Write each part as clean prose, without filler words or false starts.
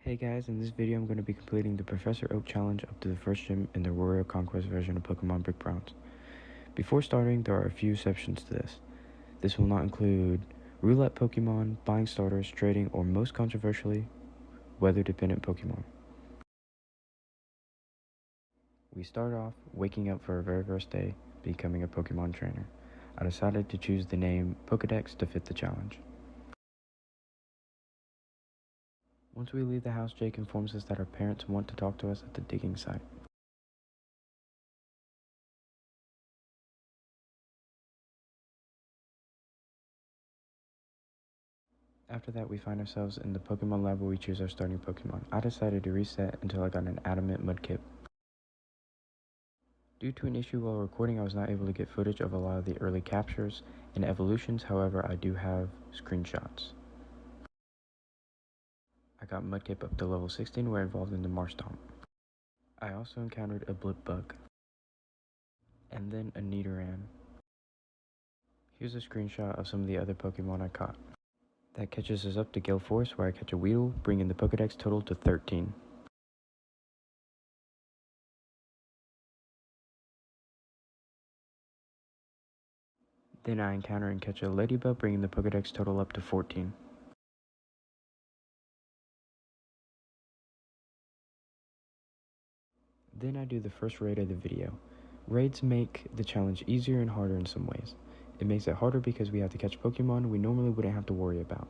Hey guys, in this video I'm going to be completing the Professor Oak challenge up to the first gym in the Roria Conquest version of Pokemon Brick Bronze. Before starting, there are a few exceptions to this. This will not include roulette Pokemon, buying starters, trading, or most controversially, weather-dependent Pokemon. We start off waking up for our very first day, becoming a Pokemon trainer. I decided to choose the name Pokedex to fit the challenge. Once we leave the house, Jake informs us that our parents want to talk to us at the digging site. After that, we find ourselves in the Pokemon lab where we choose our starting Pokemon. I decided to reset until I got an Adamant Mudkip. Due to an issue while recording, I was not able to get footage of a lot of the early captures and evolutions, however, I do have screenshots. I got Mudkip up to level 16 where involved in the Marstomp. I also encountered a Blipbug, and then a Nidoran. Here's a screenshot of some of the other Pokemon I caught. That catches us up to Gale Forest where I catch a Weedle, bringing the Pokedex total to 13. Then I encounter and catch a Ladybug, bringing the Pokedex total up to 14. Then I do the first raid of the video. Raids make the challenge easier and harder in some ways. It makes it harder because we have to catch Pokemon we normally wouldn't have to worry about.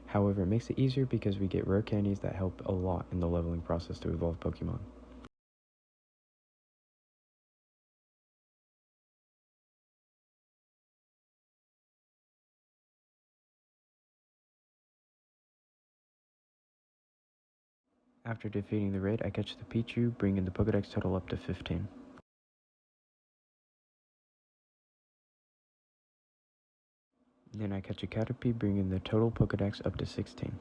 However, it makes it easier because we get rare candies that help a lot in the leveling process to evolve Pokemon. After defeating the raid, I catch the Pichu, bringing the Pokedex total up to 15. Then I catch a Caterpie, bringing the total Pokedex up to 16.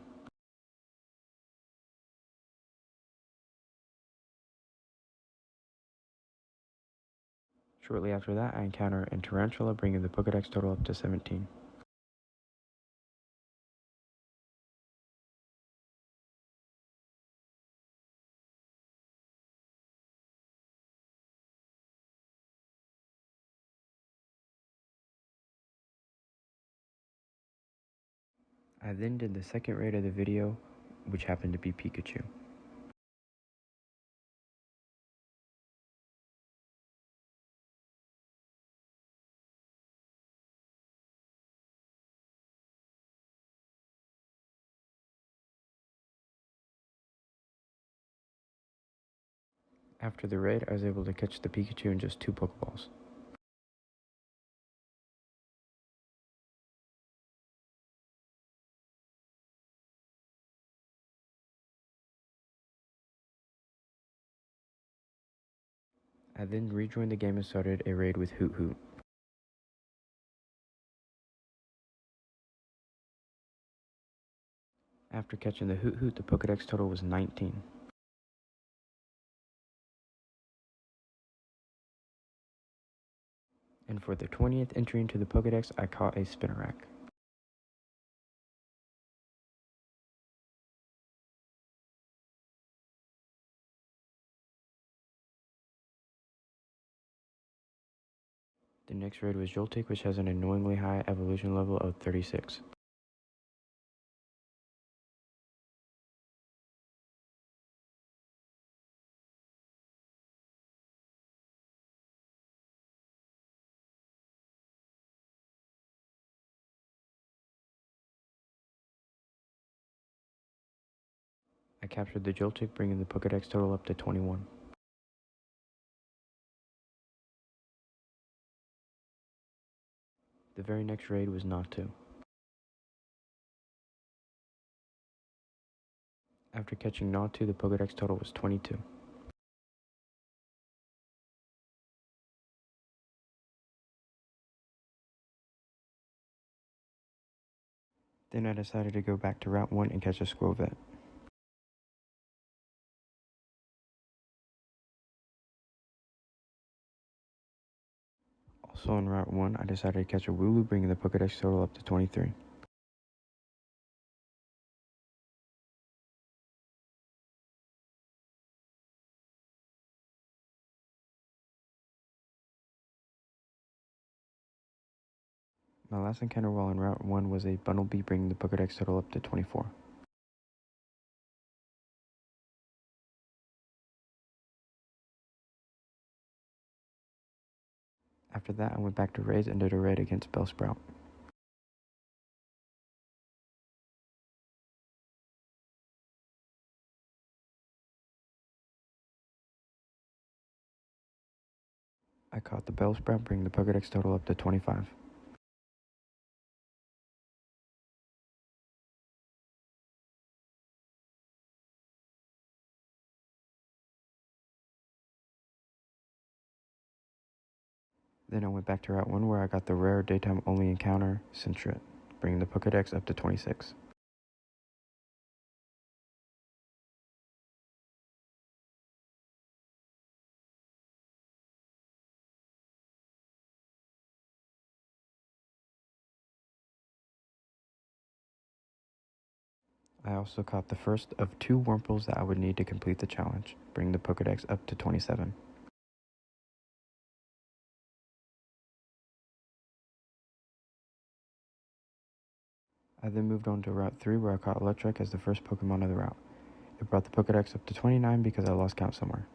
Shortly after that, I encounter a Tarantula, bringing the Pokedex total up to 17. I then did the second raid of the video, which happened to be Pikachu. After the raid, I was able to catch the Pikachu in just 2 Pokeballs. I then rejoined the game and started a raid with Hoot Hoot. After catching the Hoot Hoot, the Pokedex total was 19. And for the 20th entry into the Pokedex, I caught a Spinarak. The next raid was Joltik, which has an annoyingly high evolution level of 36. I captured the Joltik, bringing the Pokedex total up to 21. The very next raid was Natu. After catching Natu, the Pokedex total was 22. Then I decided to go back to Route 1 and catch a Squirvet. Also on Route 1, I decided to catch a Wooloo, bringing the Pokedex total up to 23. My last encounter while on Route 1 was a Bumblebee, bringing the Pokedex total up to 24. After that, I went back to raids and did a raid against Bellsprout. I caught the Bellsprout, bringing the Pokedex total up to 25. Then I went back to Route 1 where I got the rare daytime only encounter, Centret, bringing the Pokedex up to 26. I also caught the first of 2 Wurmples that I would need to complete the challenge, bringing the Pokedex up to 27. I then moved on to Route 3 where I caught Electrike as the first Pokemon of the route. It brought the Pokedex up to 29 because I lost count somewhere.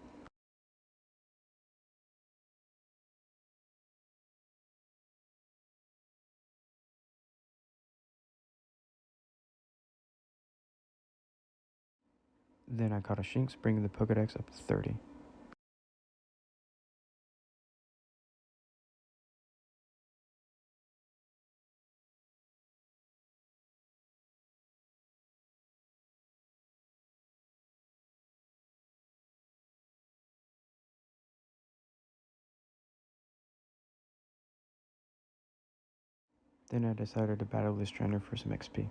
Then I caught a Shinx, bringing the Pokedex up to 30. Then I decided to battle this trainer for some XP.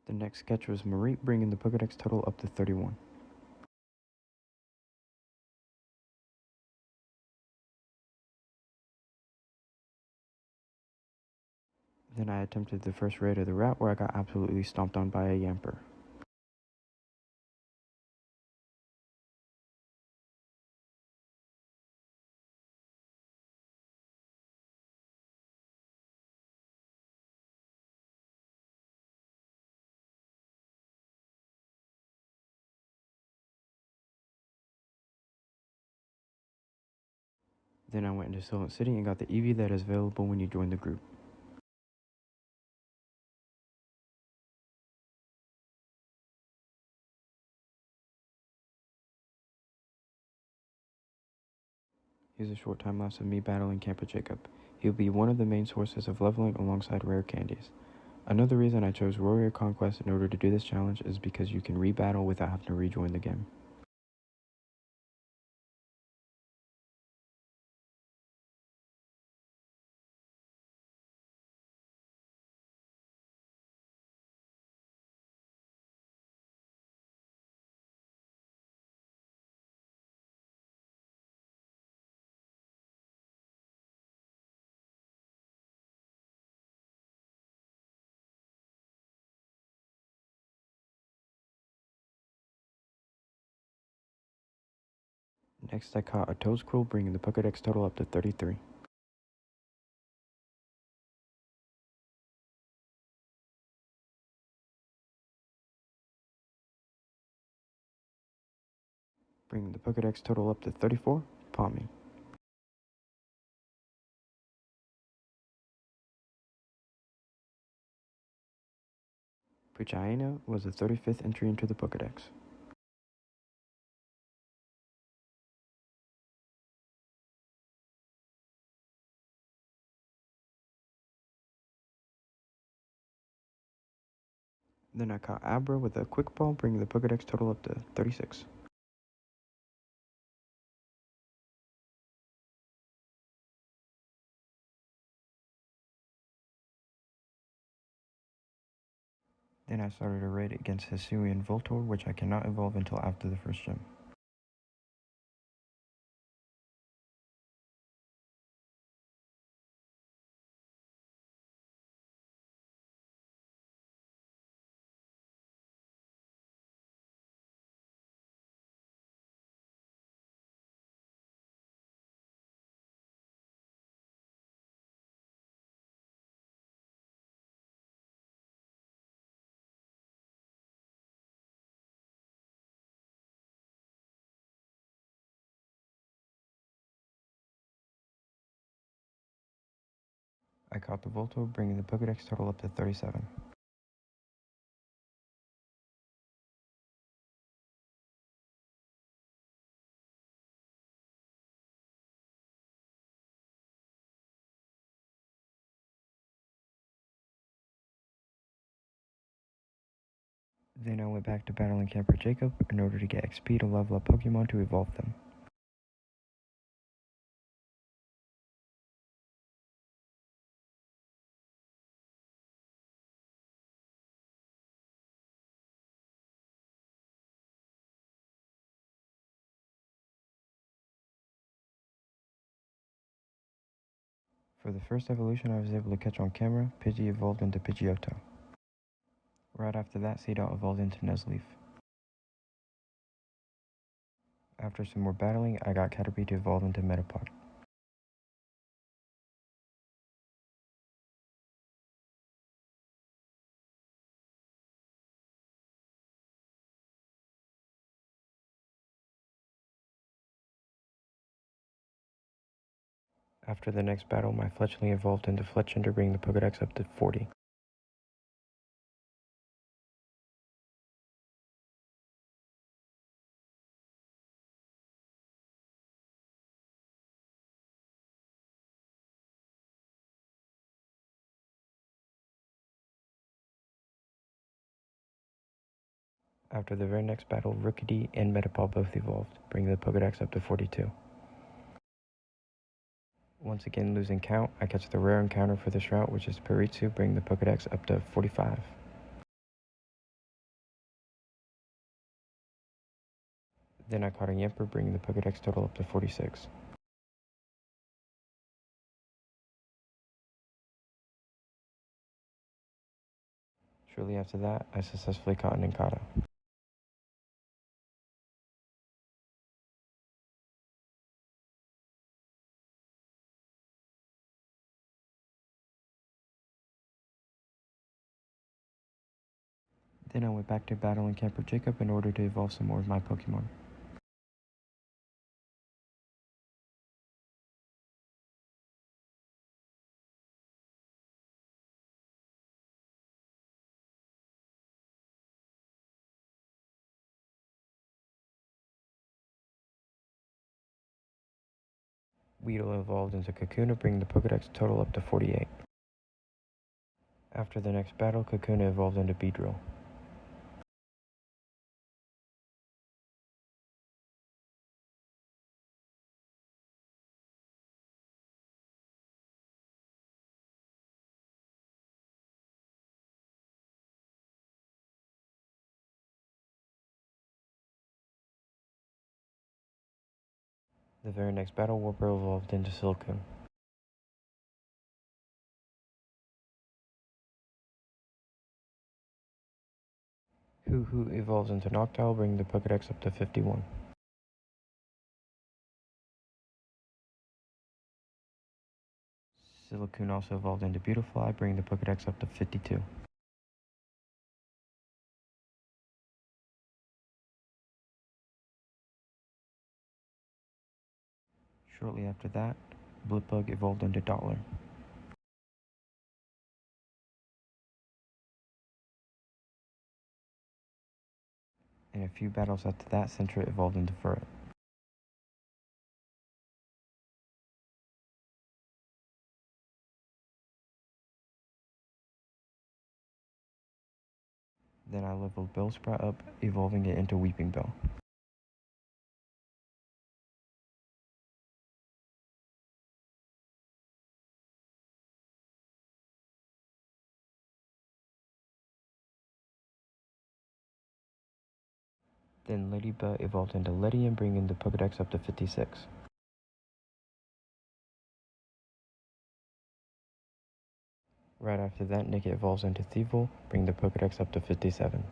The next sketch was Marie, bringing the Pokedex total up to 31. Then I attempted the first raid of the route where I got absolutely stomped on by a Yamper. Then I went into Silent City and got the Eevee that is available when you join the group. Here's a short time lapse of me battling Camper Jacob. He'll be one of the main sources of leveling alongside rare candies. Another reason I chose Roria Conquest in order to do this challenge is because you can rebattle without having to rejoin the game. Next I caught a Toedscruel, bringing the Pokedex total up to 33. Bringing the Pokedex total up to 34, Palmy. Prichaina was the 35th entry into the Pokedex. Then I caught Abra with a Quick Ball, bringing the Pokedex total up to 36. Then I started a raid against Hisuian Voltor, which I cannot evolve until after the first gym. I caught the Volto, bringing the Pokedex total up to 37. Then I went back to battling Camper Jacob in order to get XP to level up Pokemon to evolve them. For the first evolution, I was able to catch on camera. Pidgey evolved into Pidgeotto. Right after that, Seedot evolved into Nuzleaf. After some more battling, I got Caterpie to evolve into Metapod. After the next battle, my Fletchling evolved into Fletchinder, bringing the Pokedex up to 40. After the very next battle, Rookidee and Metapod both evolved, bringing the Pokedex up to 42. Once again losing count, I catch the rare encounter for this route, which is Parizu, bringing the Pokedex up to 45. Then I caught a Yamper, bringing the Pokedex total up to 46. Shortly after that, I successfully caught an Incada. Then I went back to battling Camper Jacob in order to evolve some more of my Pokemon. Weedle evolved into Kakuna, bringing the Pokedex total up to 48. After the next battle, Kakuna evolved into Beedrill. The very next battle, Warper evolved into Silcoon. Hoo-Hoo evolves into Noctowl, bringing the Pokedex up to 51. Silcoon also evolved into Beautifly, bringing the Pokedex up to 52. Shortly after that, Blipbug evolved into Dottler. In a few battles after that, Sentret evolved into Furret. Then I leveled Bellsprout up, evolving it into Weeping Bell. Then Ladybug evolved into Ledian, bringing the Pokedex up to 56. Right after that, Nick evolves into Thievul, bringing the Pokedex up to 57.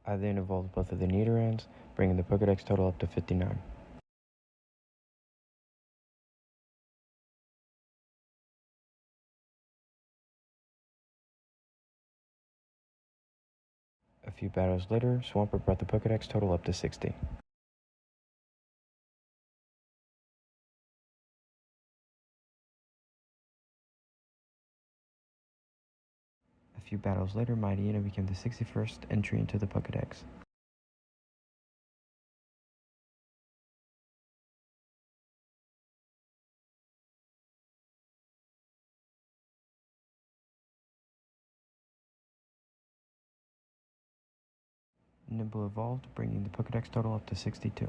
I then evolved both of the Nidorans, bringing the Pokedex total up to 59. A few battles later, Swampert brought the Pokedex total up to 60. few battles later, my Hyena became the 61st entry into the Pokédex. Nimble evolved, bringing the Pokédex total up to 62.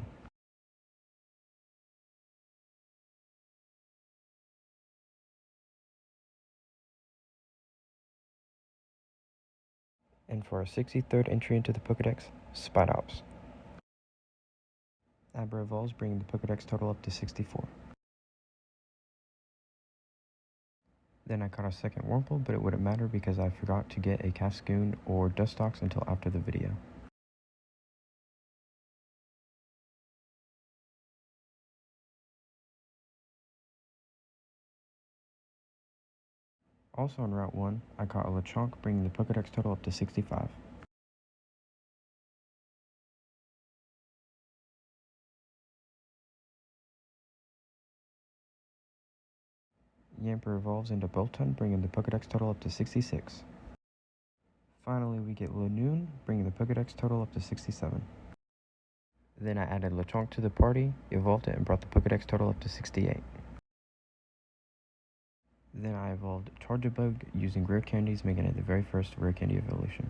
And for our 63rd entry into the Pokédex, Spidops. Abra evolves, bringing the Pokédex total up to 64. Then I caught a second Wurmple, but it wouldn't matter because I forgot to get a Cascoon or Dustox until after the video. Also on Route 1, I caught a Lechonk, bringing the Pokédex total up to 65. Yamper evolves into Boltund, bringing the Pokédex total up to 66. Finally, we get Lanoon, bringing the Pokédex total up to 67. Then I added Lechonk to the party, evolved it, and brought the Pokédex total up to 68. Then I evolved Charjabug using rare candies, making it the very first rare candy evolution.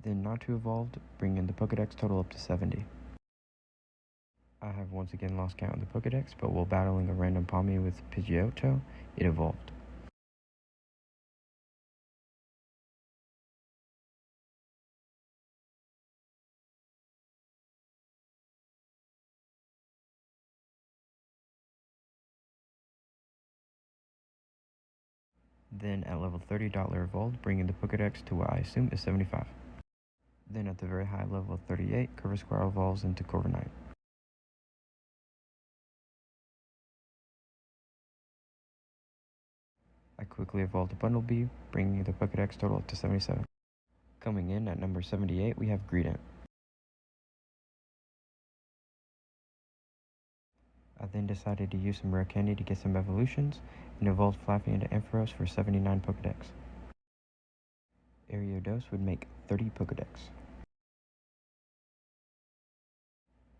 Then Natu evolved, bringing the Pokédex total up to 70. I have once again lost count of the Pokédex, but while battling a random Pawmi with Pidgeotto, it evolved. Then at level 30, Dottler evolved, bringing the Pokédex to what I assume is 75. Then at the very high level of 38, Corvisquire evolves into Corviknight. I quickly evolved a Bundlebee, bringing the Pokédex total up to 77. Coming in at number 78, we have Greedent. I then decided to use some rare candy to get some evolutions, and evolved Flaffy into Ampharos for 79 Pokédex. Ariados would make 30 Pokédex.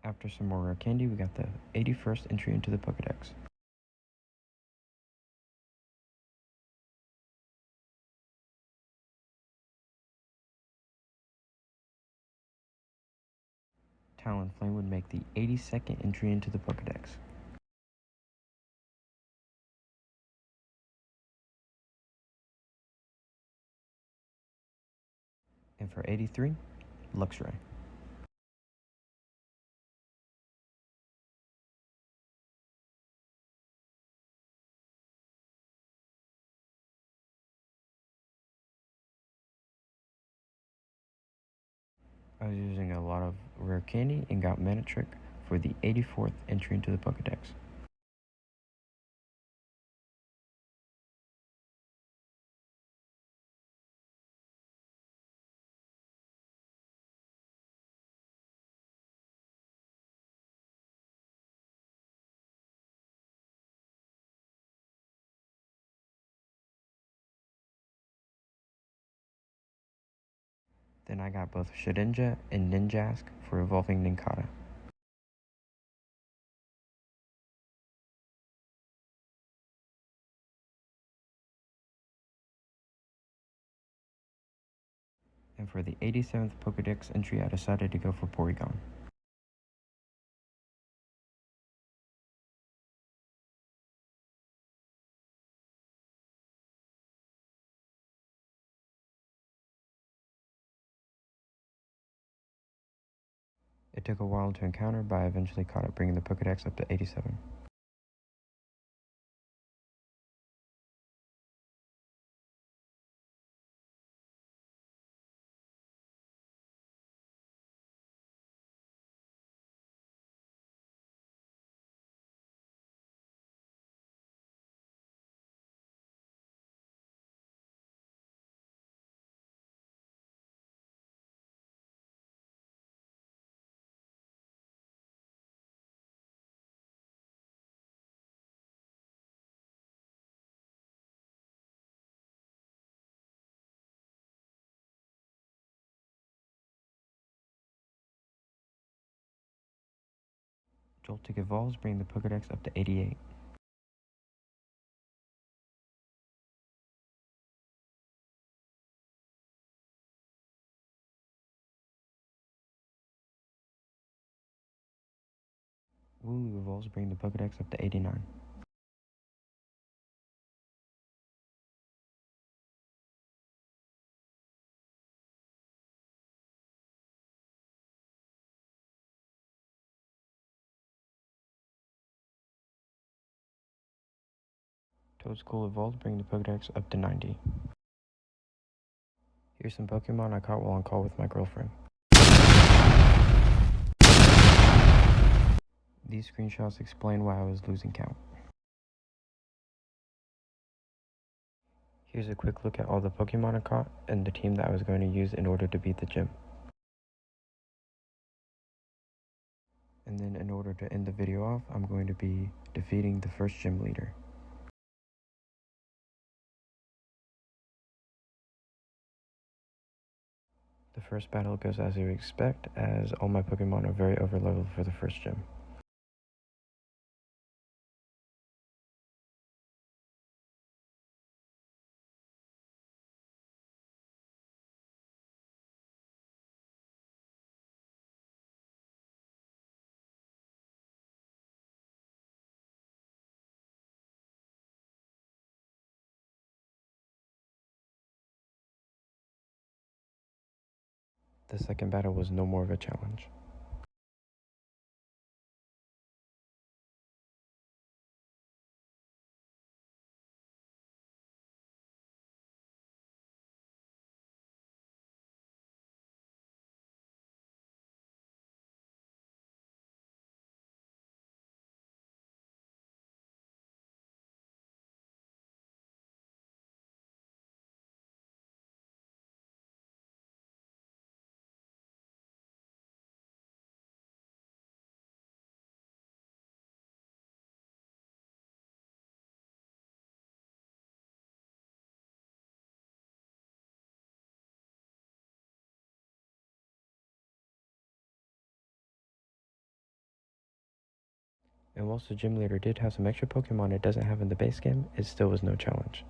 After some more rare candy, we got the 81st entry into the Pokédex. Talonflame would make the 82nd entry into the Pokédex. And for 83, Luxray. I was using a lot of rare candy and got Manitrick for the 84th entry into the Pokédex. Then I got both Shedinja and Ninjask for evolving Nincada. And for the 87th Pokédex entry, I decided to go for Porygon. It took a while to encounter, but I eventually caught it, bringing the Pokédex up to 87. Joltik evolves, bringing the Pokedex up to 88. Wooloo evolves, bringing the Pokedex up to 89. Toadscool evolves, bringing the Pokedex up to 90. Here's some Pokemon I caught while on call with my girlfriend. These screenshots explain why I was losing count. Here's a quick look at all the Pokemon I caught and the team that I was going to use in order to beat the gym. And then in order to end the video off, I'm going to be defeating the first gym leader. The first battle goes as you expect, as all my Pokemon are very overleveled for the first gym. The second battle was no more of a challenge. And whilst the gym leader did have some extra Pokemon it doesn't have in the base game, it still was no challenge.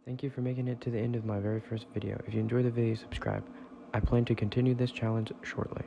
Thank you for making it to the end of my very first video. If you enjoyed the video, subscribe. I plan to continue this challenge shortly.